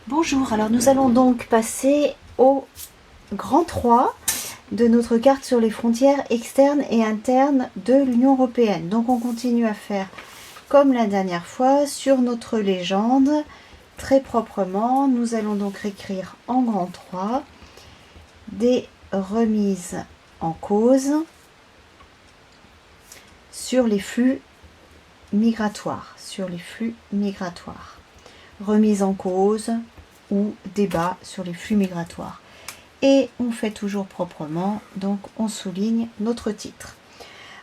Bonjour, alors nous allons donc passer au grand 3 de notre carte sur les frontières externes et internes de l'Union européenne. Donc on continue à faire comme la dernière fois sur notre légende, très proprement. Nous allons donc écrire en grand 3 des remises en cause sur les flux migratoires. Remise en cause ou débat sur les flux migratoires. Et on fait toujours proprement, donc on souligne notre titre.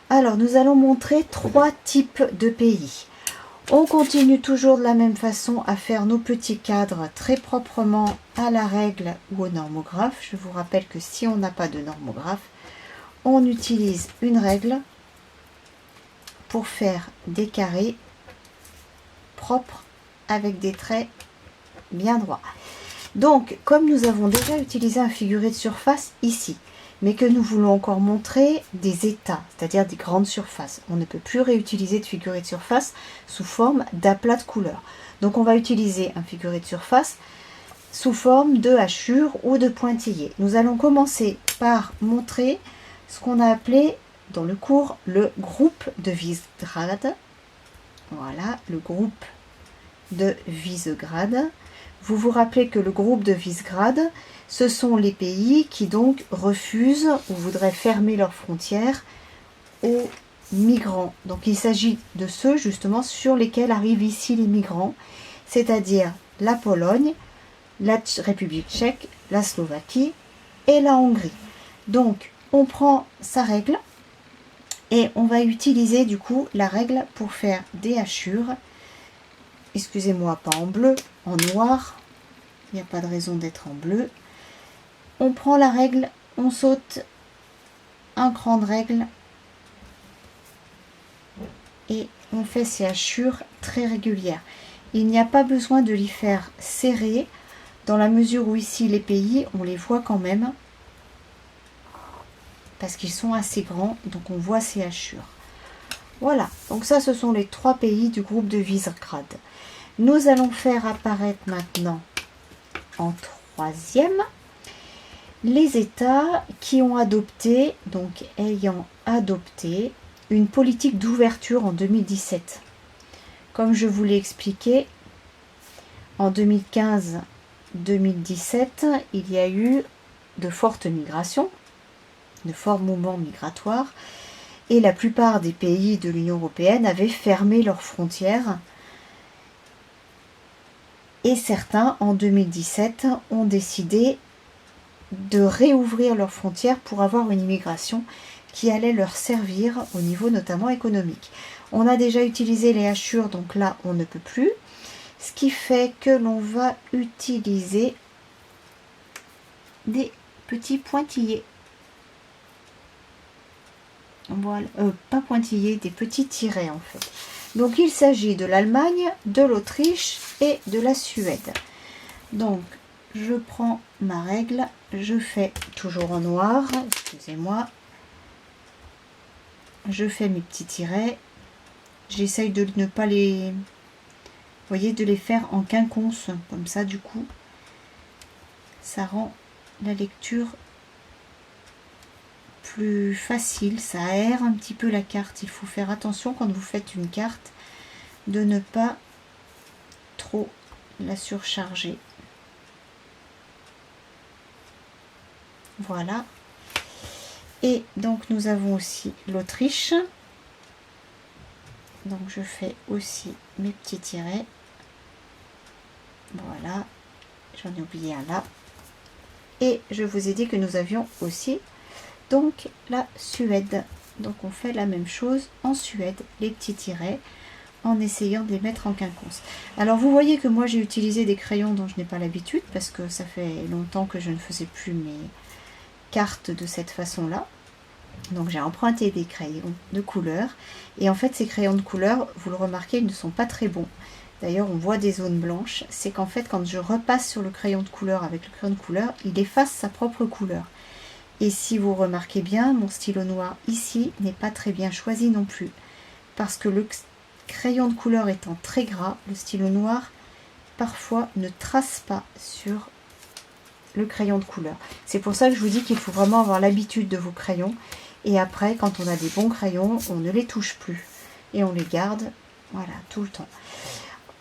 Alors nous allons montrer 3 types de pays. On continue toujours de la même façon à faire nos petits cadres très proprement à la règle ou au normographe. Je vous rappelle que si on n'a pas de normographe, on utilise une règle pour faire des carrés propres avec des traits bien droits. Donc, comme nous avons déjà utilisé un figuré de surface ici, mais que nous voulons encore montrer des états, c'est-à-dire des grandes surfaces, on ne peut plus réutiliser de figuré de surface sous forme d'aplats de couleurs. Donc, on va utiliser un figuré de surface sous forme de hachures ou de pointillés. Nous allons commencer par montrer ce qu'on a appelé dans le cours le groupe de Visegrad. Voilà, le groupe de Visegrad. Vous vous rappelez que le groupe de Visegrad, ce sont les pays qui donc refusent ou voudraient fermer leurs frontières aux migrants. Donc il s'agit de ceux justement sur lesquels arrivent ici les migrants, c'est-à-dire la Pologne, la République tchèque, la Slovaquie et la Hongrie. Donc on prend sa règle et on va utiliser du coup la règle pour faire des hachures. Excusez-moi, pas en bleu, en noir. Il n'y a pas de raison d'être en bleu. On prend la règle, on saute un cran de règle et on fait ces hachures très régulières. Il n'y a pas besoin de les faire serrer dans la mesure où ici les pays, on les voit quand même parce qu'ils sont assez grands, donc on voit ces hachures. Voilà, donc ça ce sont les 3 pays du groupe de Visegrad. Nous allons faire apparaître maintenant en 3e les États qui ont adopté, donc ayant adopté, une politique d'ouverture en 2017. Comme je vous l'ai expliqué, en 2015-2017, il y a eu de fortes migrations, de forts mouvements migratoires, et la plupart des pays de l'Union européenne avaient fermé leurs frontières. Et certains, en 2017, ont décidé de réouvrir leurs frontières pour avoir une immigration qui allait leur servir au niveau notamment économique. On a déjà utilisé les hachures, donc là, on ne peut plus. Ce qui fait que l'on va utiliser des petits pointillés. Voilà, pas pointillés, des petits tirets en fait. Donc il s'agit de l'Allemagne, de l'Autriche et de la Suède. Donc je prends ma règle, je fais toujours en noir, excusez-moi. Je fais mes petits tirets. J'essaye de ne pas les... Vous voyez, de les faire en quinconce, comme ça du coup. Ça rend la lecture plus facile, ça aère un petit peu la carte. Il faut faire attention quand vous faites une carte de ne pas trop la surcharger. Voilà. Et donc nous avons aussi l'Autriche. Donc je fais aussi mes petits tirets. Voilà. J'en ai oublié un là. Et je vous ai dit que nous avions aussi donc la Suède. Donc on fait la même chose en Suède, les petits tirets, en essayant de les mettre en quinconce. Alors vous voyez que moi j'ai utilisé des crayons dont je n'ai pas l'habitude, parce que ça fait longtemps que je ne faisais plus mes cartes de cette façon-là. Donc j'ai emprunté des crayons de couleur. Et en fait ces crayons de couleur, vous le remarquez, ils ne sont pas très bons. D'ailleurs on voit des zones blanches. C'est qu'en fait quand je repasse sur le crayon de couleur avec le crayon de couleur, il efface sa propre couleur. Et si vous remarquez bien, mon stylo noir ici n'est pas très bien choisi non plus. Parce que le crayon de couleur étant très gras, le stylo noir parfois ne trace pas sur le crayon de couleur. C'est pour ça que je vous dis qu'il faut vraiment avoir l'habitude de vos crayons. Et après, quand on a des bons crayons, on ne les touche plus. Et on les garde, voilà, tout le temps.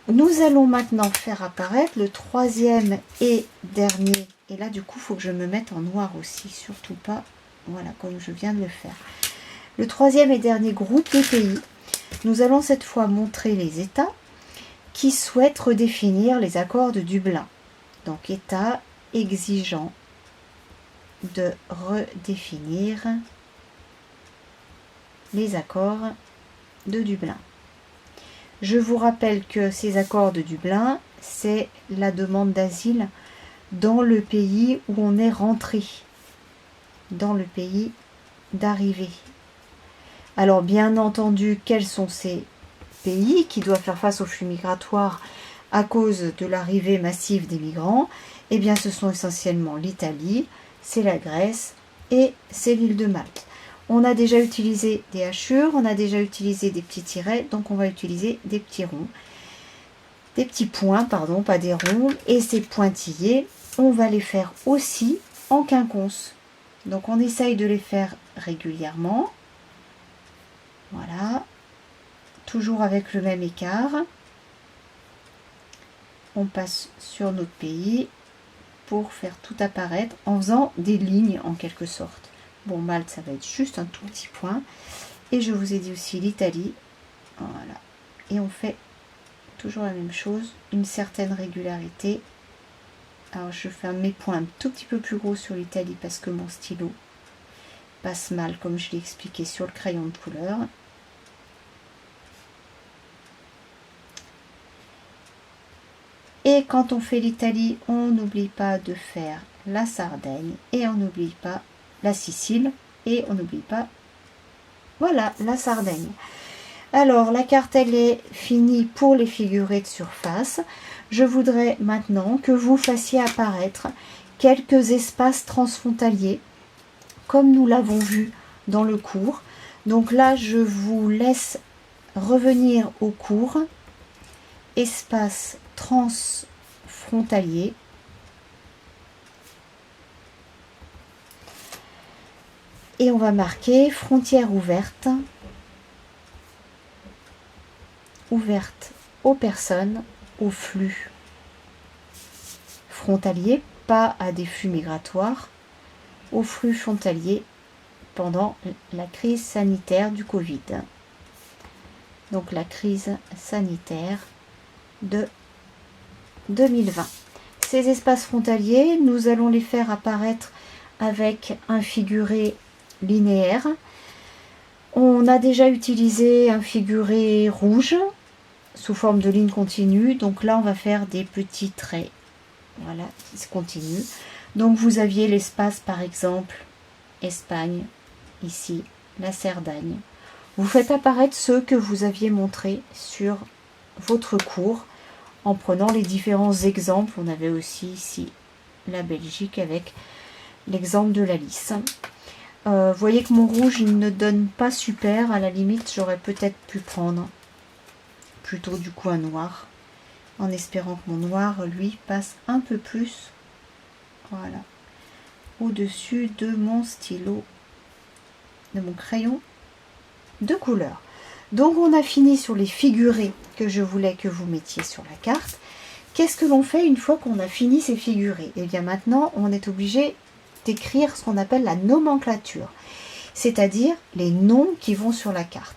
Nous allons maintenant faire apparaître le troisième et dernier. Et là, du coup, il faut que je me mette en noir aussi. Surtout pas, voilà, comme je viens de le faire. Le troisième et dernier groupe des pays. Nous allons cette fois montrer les États qui souhaitent redéfinir les accords de Dublin. Donc, État exigeant de redéfinir les accords de Dublin. Je vous rappelle que ces accords de Dublin, c'est la demande d'asile dans le pays où on est rentré, dans le pays d'arrivée. Alors bien entendu, quels sont ces pays qui doivent faire face aux flux migratoires à cause de l'arrivée massive des migrants? Eh bien, ce sont essentiellement l'Italie, c'est la Grèce et c'est l'île de Malte. On a déjà utilisé des hachures, on a déjà utilisé des petits tirets, donc on va utiliser des petits ronds. Des petits points, pardon, pas des ronds. Et ces pointillés, on va les faire aussi en quinconce. Donc on essaye de les faire régulièrement. Voilà. Toujours avec le même écart. On passe sur notre pays pour faire tout apparaître en faisant des lignes en quelque sorte. Bon, Malte, ça va être juste un tout petit point. Et je vous ai dit aussi l'Italie. Voilà. Et on fait toujours la même chose, une certaine régularité. Alors, je fais mes points un tout petit peu plus gros sur l'Italie parce que mon stylo passe mal, comme je l'ai expliqué, sur le crayon de couleur. Et quand on fait l'Italie, on n'oublie pas de faire la Sardaigne et on n'oublie pas la Sicile et on n'oublie pas, voilà, la Sardaigne. Alors, la carte, elle est finie pour les figurés de surface. Je voudrais maintenant que vous fassiez apparaître quelques espaces transfrontaliers, comme nous l'avons vu dans le cours. Donc là, je vous laisse revenir au cours. Espace transfrontalier. Et on va marquer frontière ouverte. Ouverte aux personnes, aux flux frontaliers, pas à des flux migratoires, aux flux frontaliers pendant la crise sanitaire du Covid. Donc la crise sanitaire de 2020. Ces espaces frontaliers, nous allons les faire apparaître avec un figuré linéaire. On a déjà utilisé un figuré rouge sous forme de ligne continue. Donc là, on va faire des petits traits. Voilà, qui se continuent. Donc vous aviez l'espace, par exemple, Espagne, ici, la Cerdagne. Vous faites apparaître ceux que vous aviez montrés sur votre cours en prenant les différents exemples. On avait aussi ici la Belgique avec l'exemple de la Lys. Vous voyez que mon rouge, il ne donne pas super. À la limite, j'aurais peut-être pu prendre plutôt du coup un noir, en espérant que mon noir, lui, passe un peu plus, voilà, au-dessus de mon stylo, de mon crayon de couleur. Donc on a fini sur les figurés que je voulais que vous mettiez sur la carte. Qu'est-ce que l'on fait une fois qu'on a fini ces figurés? Et bien maintenant, on est obligé d'écrire ce qu'on appelle la nomenclature, c'est-à-dire les noms qui vont sur la carte.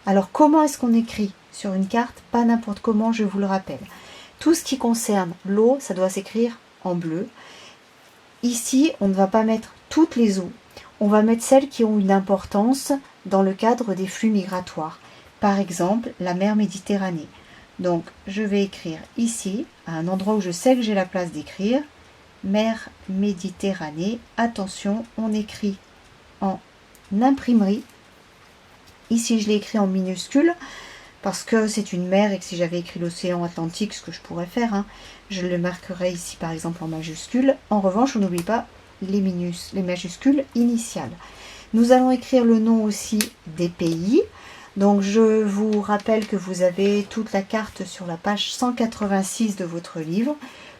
Alors comment est-ce qu'on écrit sur une carte? Pas n'importe comment, je vous le rappelle. Tout ce qui concerne l'eau, ça doit s'écrire en bleu. Ici, on ne va pas mettre toutes les eaux. On va mettre celles qui ont une importance dans le cadre des flux migratoires. Par exemple, la mer Méditerranée. Donc, je vais écrire ici, à un endroit où je sais que j'ai la place d'écrire, mer Méditerranée. Attention, on écrit en imprimerie. Ici, je l'ai écrit en minuscule parce que c'est une mer et que si j'avais écrit l'océan Atlantique, ce que je pourrais faire, hein, je le marquerais ici par exemple en majuscule. En revanche, on n'oublie pas les majuscules initiales. Nous allons écrire le nom aussi des pays. Donc je vous rappelle que vous avez toute la carte sur la page 186 de votre livre.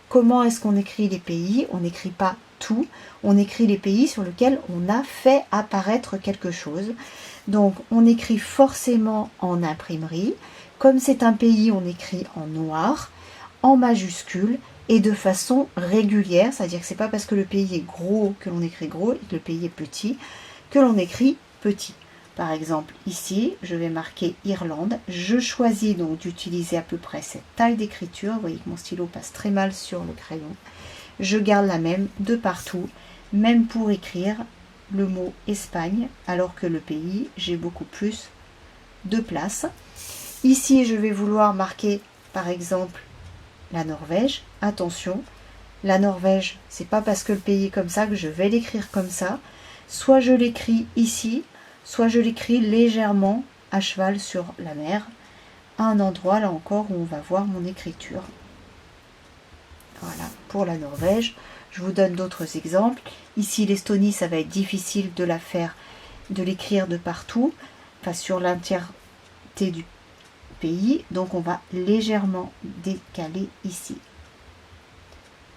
Comment est-ce qu'on écrit les pays? On n'écrit pas tout, on écrit les pays sur lesquels on a fait apparaître quelque chose. Donc on écrit forcément en imprimerie. Comme c'est un pays, on écrit en noir, en majuscule et de façon régulière. C'est-à-dire que c'est pas parce que le pays est gros que l'on écrit gros et que le pays est petit que l'on écrit petit. Par exemple, ici, je vais marquer Irlande. Je choisis donc d'utiliser à peu près cette taille d'écriture. Vous voyez que mon stylo passe très mal sur le crayon. Je garde la même de partout, même pour écrire le mot Espagne, alors que le pays, j'ai beaucoup plus de place. Ici, je vais vouloir marquer, par exemple, la Norvège. Attention, la Norvège, c'est pas parce que le pays est comme ça que je vais l'écrire comme ça. Soit je l'écris ici, soit je l'écris légèrement à cheval sur la mer, à un endroit là encore où on va voir mon écriture. Voilà, pour la Norvège. Je vous donne d'autres exemples. Ici, l'Estonie, ça va être difficile de la faire, de l'écrire de partout, enfin sur l'entièreté du pays. Donc, on va légèrement décaler ici.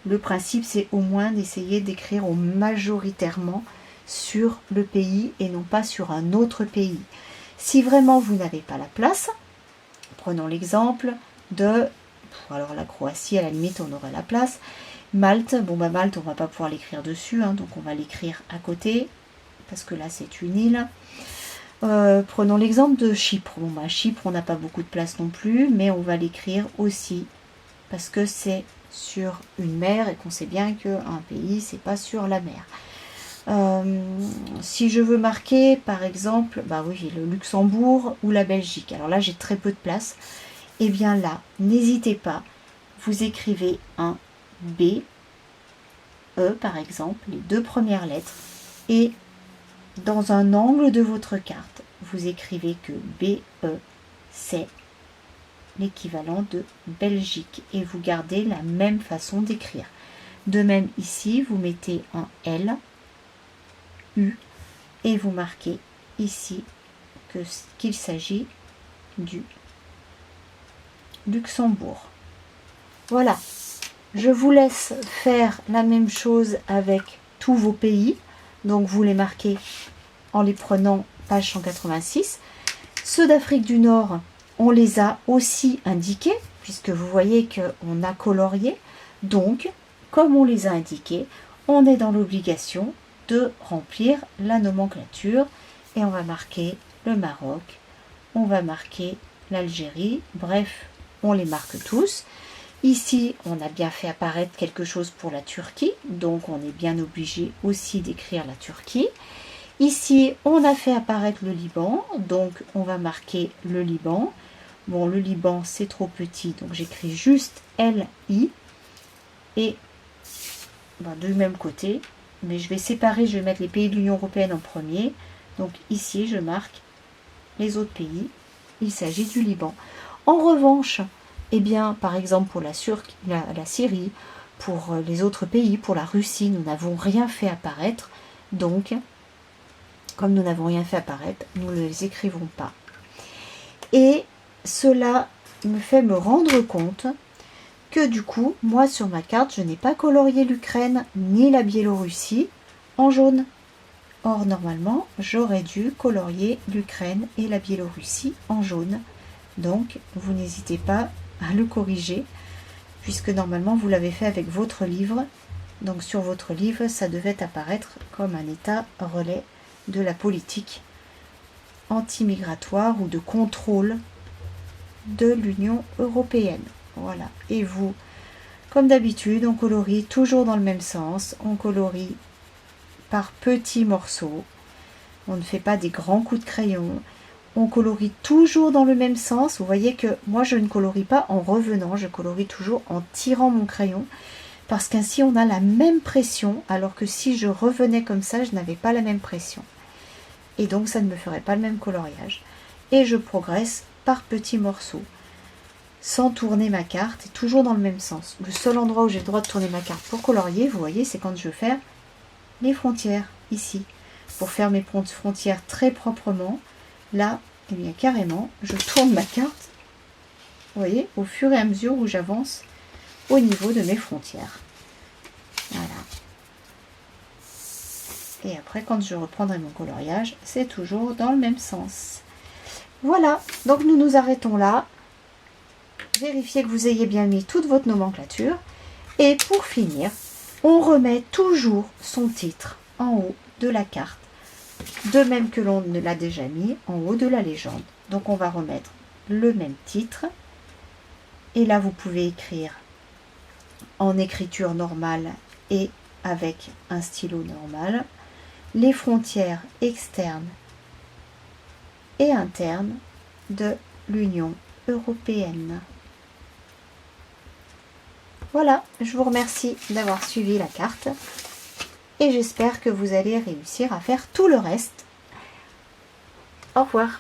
Le principe, c'est au moins d'essayer d'écrire majoritairement sur le pays et non pas sur un autre pays. Si vraiment vous n'avez pas la place, prenons l'exemple de, alors la Croatie, à la limite on aurait la place. Malte, bon bah Malte on va pas pouvoir l'écrire dessus, hein, donc on va l'écrire à côté, parce que là c'est une île. Prenons l'exemple de Chypre. Bon bah Chypre on n'a pas beaucoup de place non plus, mais on va l'écrire aussi, parce que c'est sur une mer et qu'on sait bien qu'un pays c'est pas sur la mer. Si je veux marquer par exemple bah oui, le Luxembourg ou la Belgique, alors là j'ai très peu de place, et bien là n'hésitez pas, vous écrivez un B, E par exemple, les deux premières lettres, et dans un angle de votre carte vous écrivez que BE c'est l'équivalent de Belgique et vous gardez la même façon d'écrire. De même ici vous mettez un L, U, et vous marquez ici qu'il s'agit du Luxembourg. Voilà, je vous laisse faire la même chose avec tous vos pays. Donc vous les marquez en les prenant page 186. Ceux d'Afrique du Nord, on les a aussi indiqués, puisque vous voyez qu'on a colorié. Donc, comme on les a indiqués, on est dans l'obligation de remplir la nomenclature et on va marquer le Maroc, on va marquer l'Algérie, bref, on les marque tous. Ici, on a bien fait apparaître quelque chose pour la Turquie, donc on est bien obligé aussi d'écrire la Turquie. Ici, on a fait apparaître le Liban, donc on va marquer le Liban. Bon, le Liban, c'est trop petit, donc j'écris juste LI et du même côté. Mais je vais séparer, je vais mettre les pays de l'Union Européenne en premier. Donc ici, je marque les autres pays. Il s'agit du Liban. En revanche, eh bien, par exemple, pour la Syrie, pour les autres pays, pour la Russie, nous n'avons rien fait apparaître. Donc, comme nous n'avons rien fait apparaître, nous ne les écrivons pas. Et cela me fait me rendre compte que du coup, moi sur ma carte, je n'ai pas colorié l'Ukraine ni la Biélorussie en jaune. Or, normalement, j'aurais dû colorier l'Ukraine et la Biélorussie en jaune. Donc, vous n'hésitez pas à le corriger, puisque normalement, vous l'avez fait avec votre livre. Donc, sur votre livre, ça devait apparaître comme un état relais de la politique anti-migratoire ou de contrôle de l'Union européenne. Voilà. Et vous, comme d'habitude, on colorie toujours dans le même sens. On colorie par petits morceaux. On ne fait pas des grands coups de crayon. On colorie toujours dans le même sens. Vous voyez que moi, je ne colorie pas en revenant. Je colorie toujours en tirant mon crayon. Parce qu'ainsi, on a la même pression. Alors que si je revenais comme ça, je n'avais pas la même pression. Et donc, ça ne me ferait pas le même coloriage. Et je progresse par petits morceaux, sans tourner ma carte, et toujours dans le même sens. Le seul endroit où j'ai le droit de tourner ma carte pour colorier, vous voyez, c'est quand je veux faire les frontières, ici. Pour faire mes frontières très proprement, là, eh bien carrément, je tourne ma carte, vous voyez, au fur et à mesure où j'avance au niveau de mes frontières. Voilà. Et après, quand je reprendrai mon coloriage, c'est toujours dans le même sens. Voilà, donc nous nous arrêtons là. Vérifiez que vous ayez bien mis toute votre nomenclature. Et pour finir, on remet toujours son titre en haut de la carte. De même que l'on ne l'a déjà mis en haut de la légende. Donc on va remettre le même titre. Et là, vous pouvez écrire en écriture normale et avec un stylo normal. Les frontières externes et internes de l'Union européenne. Voilà, je vous remercie d'avoir suivi la carte et j'espère que vous allez réussir à faire tout le reste. Au revoir.